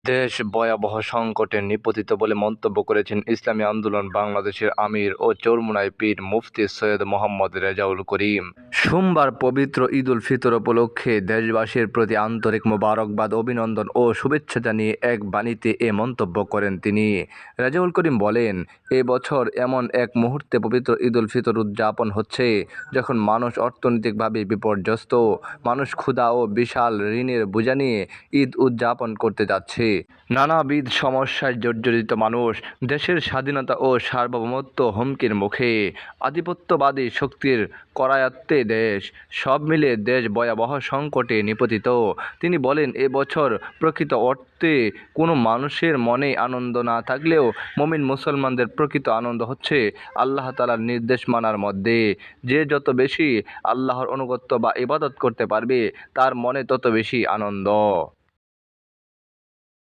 দেশ ভয়াবহ সংকটে নিপতিত বলে মন্তব্য করেছেন ইসলামী আন্দোলন বাংলাদেশের আমির ও চরমোনাই পীর মুফতি সৈয়দ মোহাম্মদ রেজাউল করিম। সোমবার পবিত্র ঈদ উল ফিতর উপলক্ষে দেশবাসীর প্রতি আন্তরিক মোবারকবাদ, অভিনন্দন ও শুভেচ্ছা জানিয়ে এক বাণীতে এ মন্তব্য করেন তিনি। রেজাউল করিম বলেন, এ বছর এমন এক মুহূর্তে পবিত্র ঈদ উল ফিতর উদযাপন হচ্ছে যখন মানুষ অর্থনৈতিকভাবে বিপর্যস্ত। মানুষ ক্ষুধা ও বিশাল ঋণের বোঝা নিয়ে ঈদ উদযাপন করতে যাচ্ছে। নানাবিধ সমস্যায় জর্জরিত মানুষ, দেশের স্বাধীনতা ও সার্বভৌমত্ব হুমকির মুখে, আধিপত্যবাদী শক্তির করায়ত্তে দেশ, সব মিলে দেশ ভয়াবহ সংকটে নিপতিত। তিনি বলেন, এ বছর প্রকৃত অর্থে কোনো মানুষের মনে আনন্দ না থাকলেও মুমিন মুসলমানদের প্রকৃত আনন্দ হচ্ছে আল্লাহ তাআলার নির্দেশ মানার মধ্যে। যে যত বেশি আল্লাহর আনুগত্য বা ইবাদত করতে পারবে তার মনে তত বেশি আনন্দ।